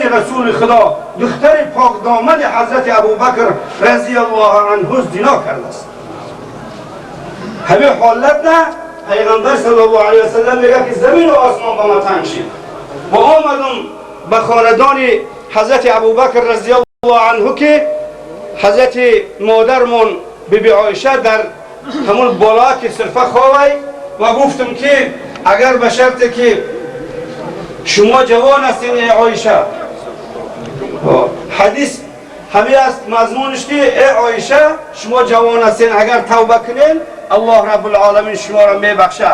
رسول خدا دختر پاک دامن حضرت ابوبکر رضی الله عنه زنا کرده است. همین حالت نه پیغمبر صلی الله علیه و سلم میگه که زمین و آسمان به من تنگ شد و آمدم به خاندان حضرت ابوبکر رضی الله عنه که حضرت مادرمون بیبی عایشه در همون بالا که صرفه خواه و گفتم که اگر به شرطی که شما جوان هستین ای عایشه، حدیث همین است مضمونش که ای عایشه شما جوان هستین اگر توبه کنین الله رب العالمین شما را میبخشه.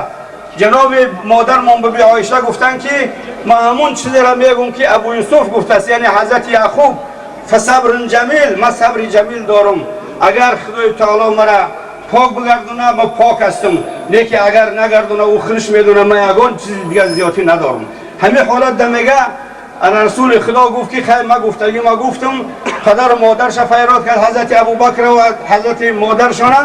جناب مادرمون بیبی عایشه گفتن که ما همون چیزی را میگم که ابو یوسف گفته است، یعنی حضرت یعقوب فصبر جمیل، من صبر جمیل دارم، اگر خدای تعالی مرا پاک بگردونه من پاک هستم، لیکن اگر نگردونه او خودش میدونه من یگان چیز دیگه زیادی ندارم. همین حالت ده میگه رسول خدا گفت که خیر ما گفتم پدر و مادرش فیراد کرد حضرت ابوبکر و حضرت مادرشانه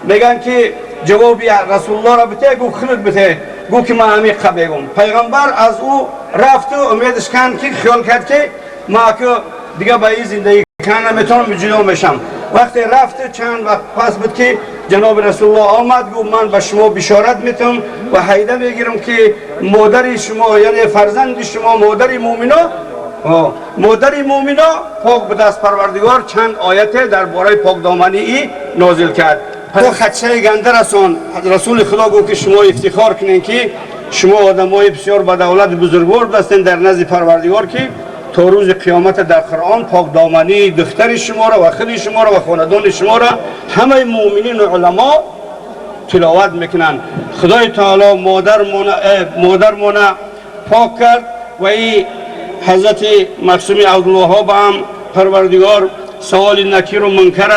میگن که جوابی رسول الله را بده، گفت خودت بده، گفت که من عمیق بگم. پیغمبر از او رفت و امیدش کند که خیال کرد که ما که دیگه با این زندگی کنه نمیتونم جدا میشم. وقتی رفت چند وقت پس بود که جناب رسول الله آمد گفت من به شما بشارت میتم و حیده میگیرم که مادر شما یعنی فرزند شما مادر مومنا پاک به دست پروردگار چند آیت درباره پاک دامنی ای نازل کرد. تو خدشه گنده رسان رسول خدا گفت که شما افتخار کنین که شما آدمای بسیار با دولت بزرگوار هستین در نزد پروردگار که تا روز قیامت در قرآن پاک دامنی دختر شما را و خود شما را و خاندان شما را همه مؤمنین و علما تلاوت میکنن. خدای تعالی مادرمون پاک کرد و این حضرت معصوم عبدالوهاب هم پروردگار سوال نکیر و منکر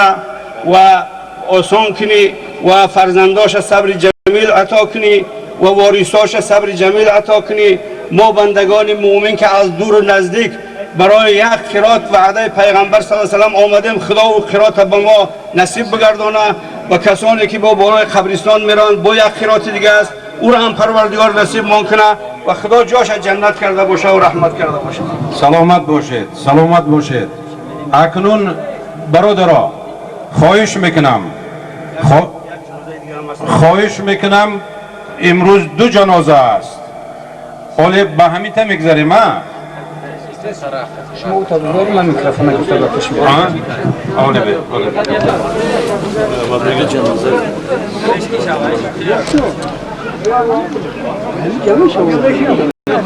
و آسان کنی و فرزنداش صبر جمیل عطا کنی و وارثاش صبر جمیل عطا کنی. ما بندگان مؤمن که از دور و نزدیک برای یک قرات وعده پیغمبر صلی الله علیه و سلم آمدیم، خدا و قرات به ما نصیب بگردانه و کسانی که با بالای قبرستان میرن با یک قرات دیگه است او را هم پروردگار نصیب مان کنه و خدا جاش جنت کرده باشه و رحمت کرده باشه. سلامت باشید. اکنون برادرها خواهش میکنم امروز دو جنازه است، حالا به همین تا میگذاریم شما تا بذاری من میکروفون گفته بکش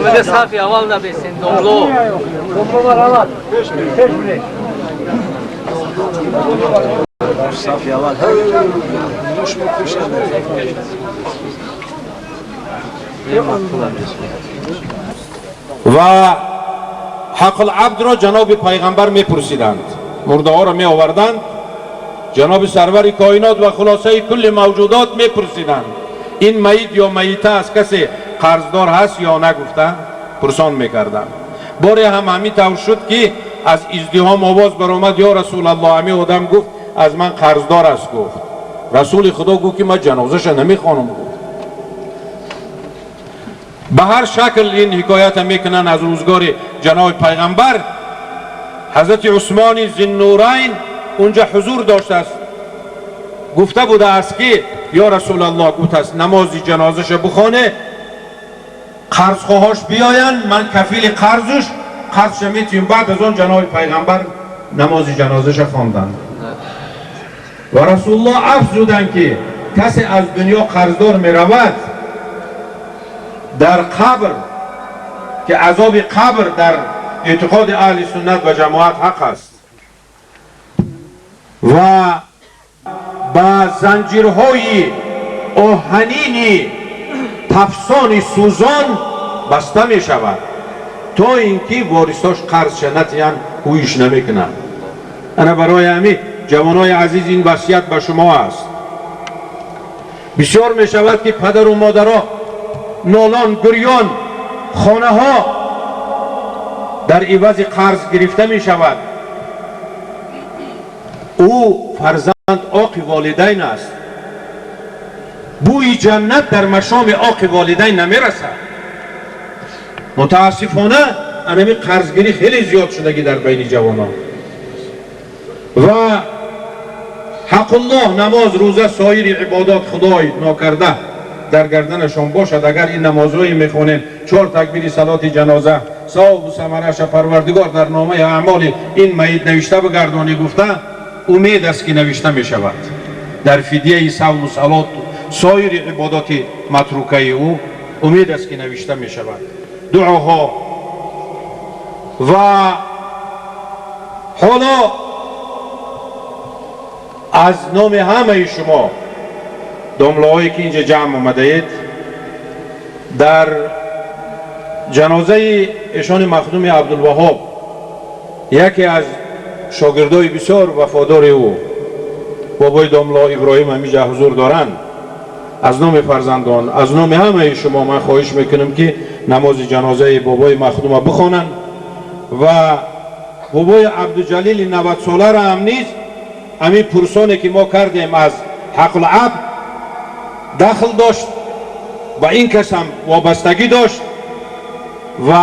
بده صافی اول نبیسین دوملو برابر صافی اول و حق العبد را جناب پیغمبر میپرسیدند، مرده ها را می آوردند، جناب سرور کائنات و خلاصه کل موجودات میپرسیدند این میت یا میته از کسی قرضدار هست یا نگفتند، پرسان میکردند. باری هم همین طور شد که از ازدحام آواز برآمد یا رسول الله همین آدم گفت از من قرضدار است. گفت رسول خدا گفت که من جنازش نمیخوانم. گفت به هر شکل این حکایت میکنن از روزگار جناب پیغمبر. حضرت عثمان ذوالنورین اونجا حضور داشته است، گفته بوده است که یا رسول الله گفت است نمازی جنازش بخونه، قرضخواهاش بیاین من کفیل قرضش میتیم. بعد از اون جناب پیغمبر نمازی جنازش خواندند و رسول الله افزودن که کسی از دنیا قرضدار میرود در قبر که عذاب قبر در اعتقاد اهل سنت و جماعت حق است و با زنجیرهای آهنین تفسان سوزان بسته می شود تا اینکه وارثاش قرض نتیان هویش نمیکنند. انا برای همین جوانای عزیز این وصیت به شما است. بسیار می شود که پدر و مادرها نالان گریان خانه ها در عوض قرض گرفته می شود. او فرزند آق والدین است، بوی جنت در مشام آق والدین نمی رسد. متاسفانه انمی قرضگیری خیلی زیاد شدگی در بین جوانان و حق الله نماز روزه سایر عبادات خدای ناکرده در گردنشان باشد. اگر این نمازهایی میخونیم 4 تکبیر صلات جنازه ثواب و ثمره‌اش پروردگار در نامه اعمال این میت نوشته بگردانی گفته امید است که نوشته میشود در فدیه صوم و صلات سایر عبادات متروکه او امید است که نوشته میشود. دعاها و حالا از نام همه شما داملهایی که اینجا جمع آمده اید در جنازه ایشان مخدوم عبدالوهاب یکی از شاگردای بسیار وفادار او بابای دامله ابراهیم همیشه حضور دارند، از نام فرزندان از نام همه شما من خواهش میکنم که نماز جنازه بابای مخدوم بخوانند و بابای عبدالجلیل 90 ساله را هم نیز همین پرسانی که ما کردیم از حق العبد دخل داشت و این کس هم وابستگی داشت و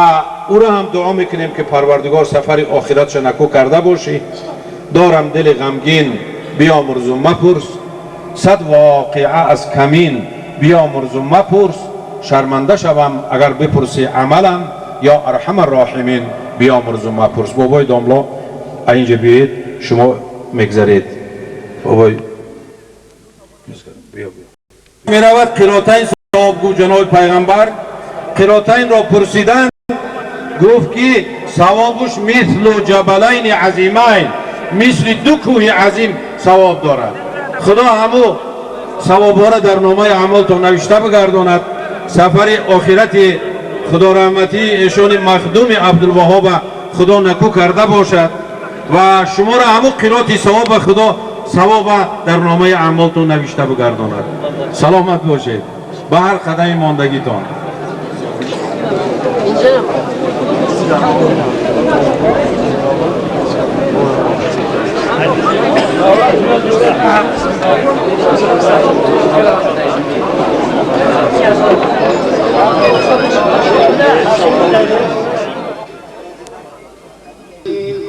او را هم دعا میکنیم که پروردگار سفر آخرتش نکو کرده باشی. دارم دل غمگین بیامرز و مپرس، صد واقعه از کمین بیامرز و مپرس، شرمنده شوم اگر بپرسی عملم یا ارحم الراحمین بیامرز و مپرس. بابای داملا اینجا بیایید شما مگذارید. بابای می رود قراتین صحابگو جناب پیغمبر قراتین را پرسیدن گفت که ثوابش مثل جبلین عظیمین مثل 2 کوه عظیم ثواب دارد. خدا همو ثواب را در نامه اعمالتون نوشته بگرداند. سفر آخرت خدا رحمتی ایشان مخدوم عبدالوهاب خدا نکو کرده باشد و شما را همو قرات ثواب خدا ثواب در نامه اعمالتون نوشته بگرداند. سلامت باشید به هر قدم ماندگیتان.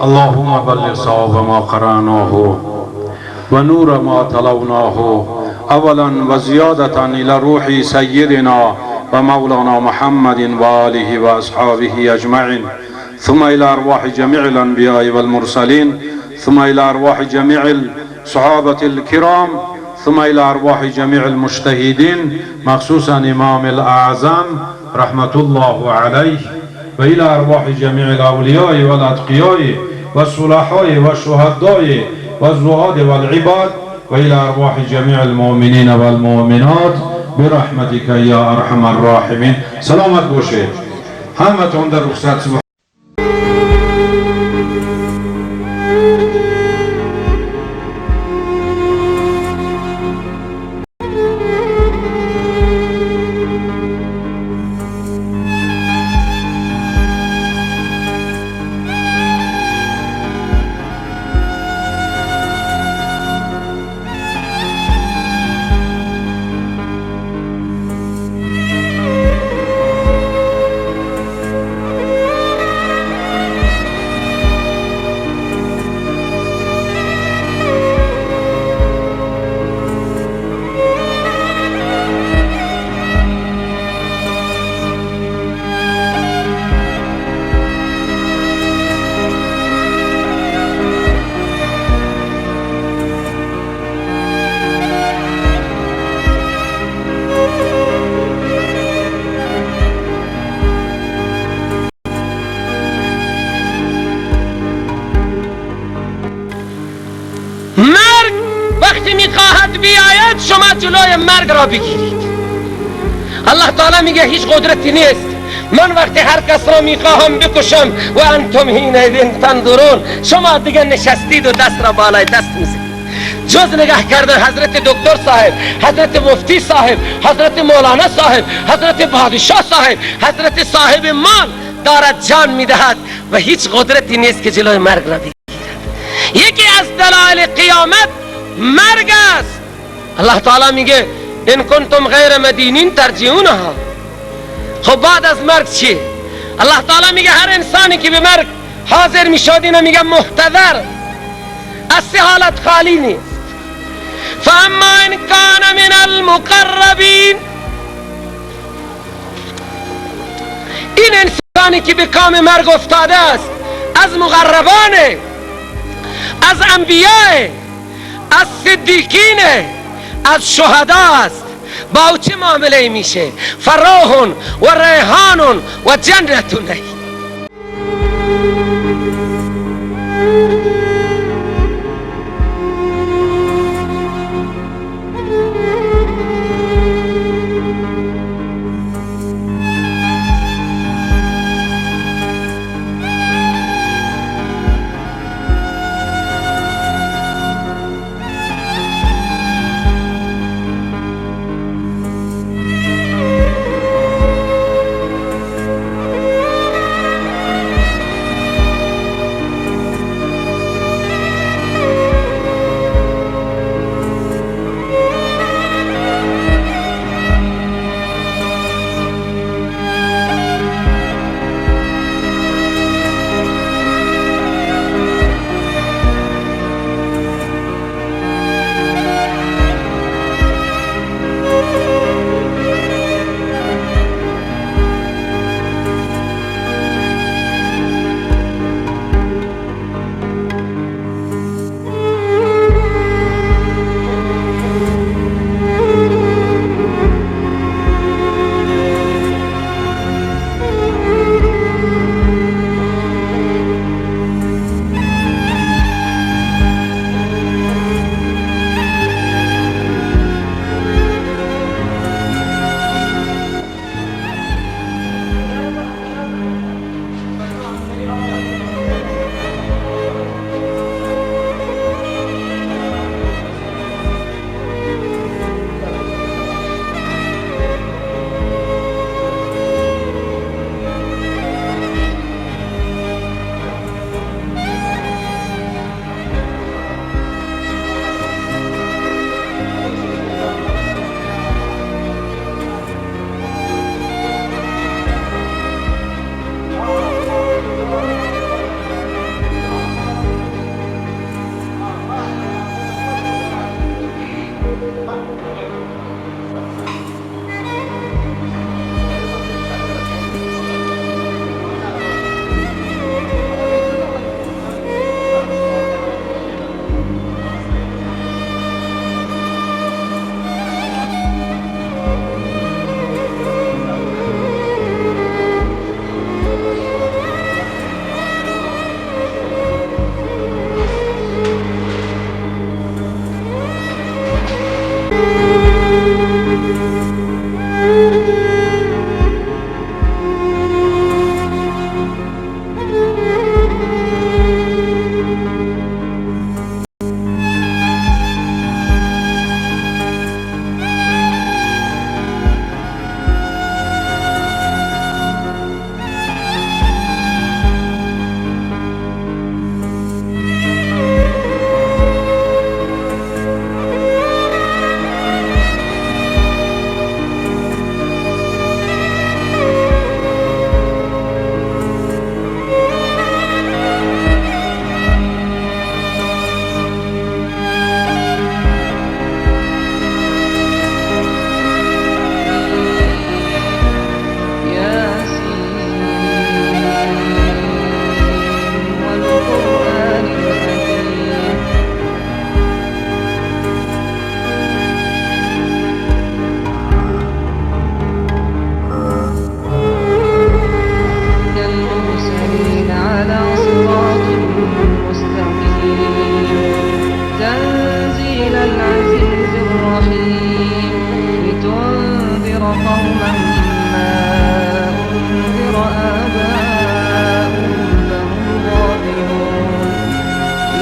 اللهم بلغ صواب ما قرأناه و نور ما تلوناه اولا و زیادة الى روح سیدنا و مولانا محمد و آله و اصحابه اجمعین، ثم الى ارواح جميع الانبیاء والمرسلین، ثم الى ارواح جميع الصحابة الكرام، ثم الى ارواح جميع المجتهدین مخصوصا امام الاعظم رحمت الله علیه، و الى ارواح جميع الاولیاء والاتقیاء والصلحاء والشهداء والزهاد والعباد، و الى ارواح جميع المؤمنین والمؤمنات برحمتك یا ارحم الراحمین. سلامت باشید همتون در رخصت. بیاید شما جلوی مرگ را بگیرید. الله تعالی میگه هیچ قدرتی نیست. من وقتی هر کس را میخواهم بکشم و انتم حینئذ تنظرون، شما دیگه نشستید و دست را بالای دست میزنید. جز نگاه کردن حضرت دکتر صاحب، حضرت مفتی صاحب، حضرت مولانا صاحب، حضرت پادشاه صاحب، حضرت صاحب مال دارد جان میدهد و هیچ قدرتی نیست که جلوی مرگ را بگیرد. یکی از دلایل قیامت مرگ است. الله تعالی میگه ان کنتم غیر مدینین ترجعونها. خب بعد از مرگ چی؟ الله تعالی میگه هر انسانی که به مرگ حاضر میشد اینو میگه محتضر، از سه حالت خالی نیست. فاما ان کان من المقربین، این انسانی که به کام مرگ افتاده است از مقربانه، از انبیاء، از صدیقین، از شهدا است. با او چه معامله میشه؟ فراح و ریحان و جنت نعیم.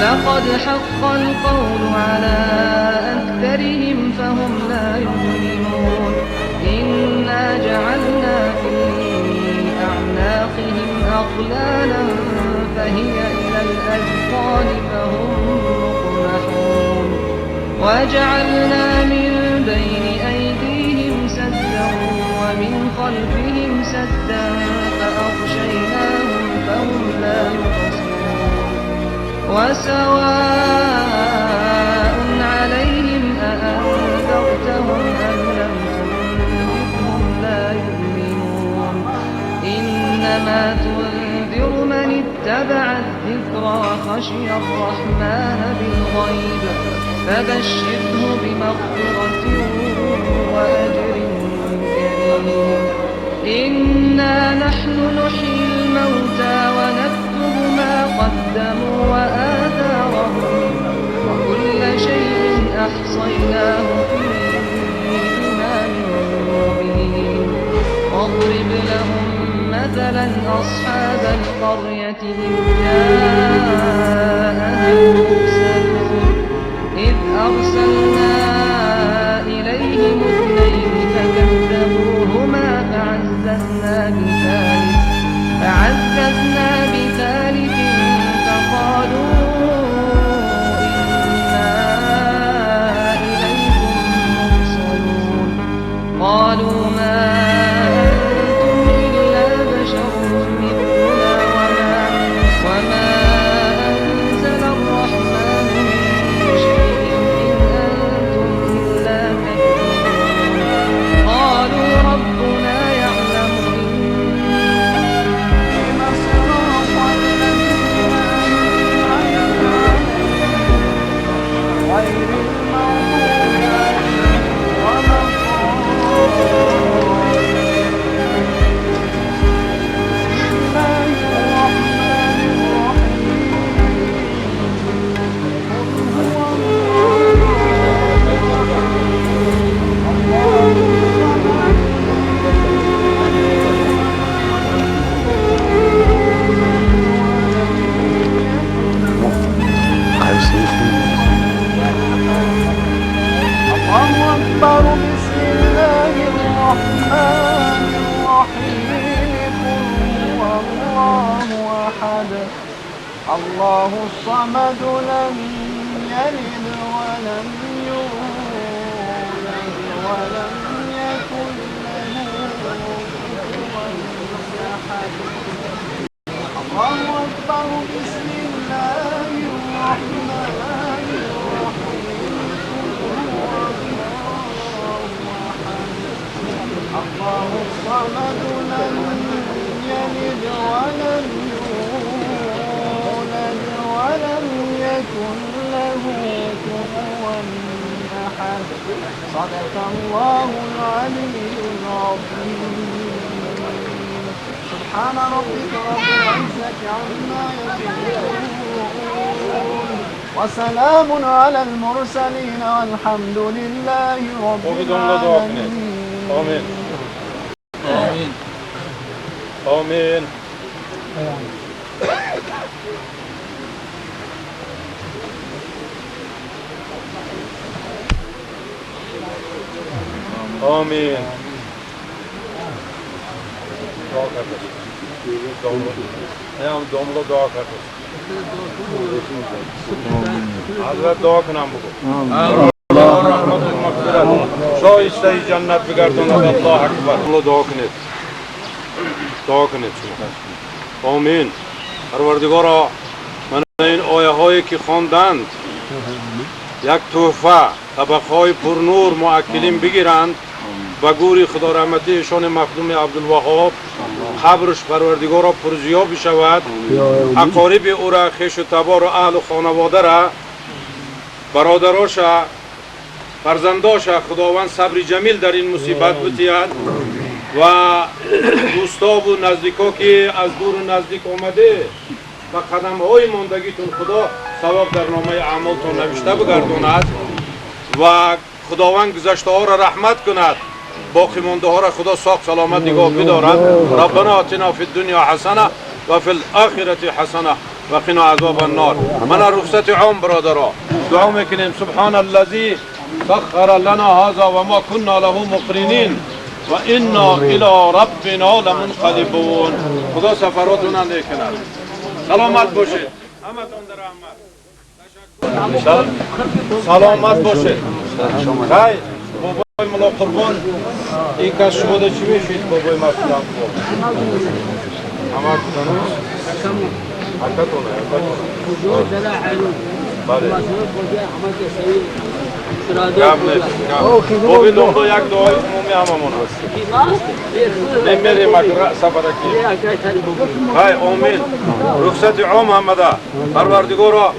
لقد حق القول على أكثرهم فهم لا يؤمنون إنا جعلنا في أعناقهم أغلالا فهي إلى الأذقان فهم مقمحون وجعلنا من بين أيديهم سدا ومن خلفهم سدا فأغشيناهم وسواء عليهم أأنذرتهم أم لم تنذرهم لا يؤمنون إنما تنذر من اتبع الذكر وخشي الرحمن بالغيب فبشره بمغفرة وأجر كريم إنا نحن نحيي الموتى ونكتب ما قدموا وآثارهم وكل شيء أحصيناه في إمام مبين واضرب لهم مثلا أصحاب القرية إذ أرسلنا إليهم اثنين فكذبوهما فعززنا بثالث فقالوا إنا إليكم مرسلون قالوا ما أنتم إلا بشر مثلنا وما أنزل الرحمن من شيء إن أنتم إلا تكذبون قالوا ربنا يعلم إنما صراط الذين أنعمت عليهم غير المغضوب عليهم ولا الله أكبر بسم الله الرحمن الرحيم قل هو الله أحد الله الصمد لم يلد ولم يولد ولم يكن له كفوا أحد الله أكبر بسم الله الرحمن الرحيم الله الصمد لم يلد ولم يولد ولم يكن له كفوا أحد صدق الله العلي العظيم سبحان ربك رب العزة عما يصفون وسلام على المرسلين والحمد لله رب العالمين آمين آمين آمين آمين دعا کرده دوملو دعا کرده حضرت دعا کنم بگو الله رحمت و مغفرت شایسته جنت بگرداند الله اکبر الله دعا کنید شما آمین پروردگارا من این آیه هایی که خواندند یک تحفه طبقهای پرنور مؤکلین بگیرند و گوری خدا رحمتی ایشان مخدوم عبدالوهاب قبرش پروردگارا پرزیا بشود اقارب او را خویش و تبار و اهل و خانواده را برادراش فرزنداش خداوند صبر جمیل در این مصیبت بتید و دوستا و نزدیکا که از دور و نزدیک آمده و قدم های ماندگیتون خدا ثواب در نامه اعمالتون نوشته بگرداند و خداوند گذشته ها را رحمت کند باقی مانده ها را خدا ساق سلامت نگاه بدارد ربنا آتنا فی الدنیا حسنه و فی الاخرة حسنه و قنا عذاب النار من رخصت عام برادرها دعا میکنیم سبحان الذی سخر لنا هذا و ما كنا له مقرنین و انا الى ربنا لمنقلبون خدا سفراتون نکند سلامت باشید همتون در رحمت سلامت باشید خیر بابای ملا قربان این کس شما ده چی میشید بابای مفترم همه Ovi londo jak doi umumi hamamon rast. Nemeri makra sabaraki. Hay amin. Ruhsati Muhammada. Parvardigoro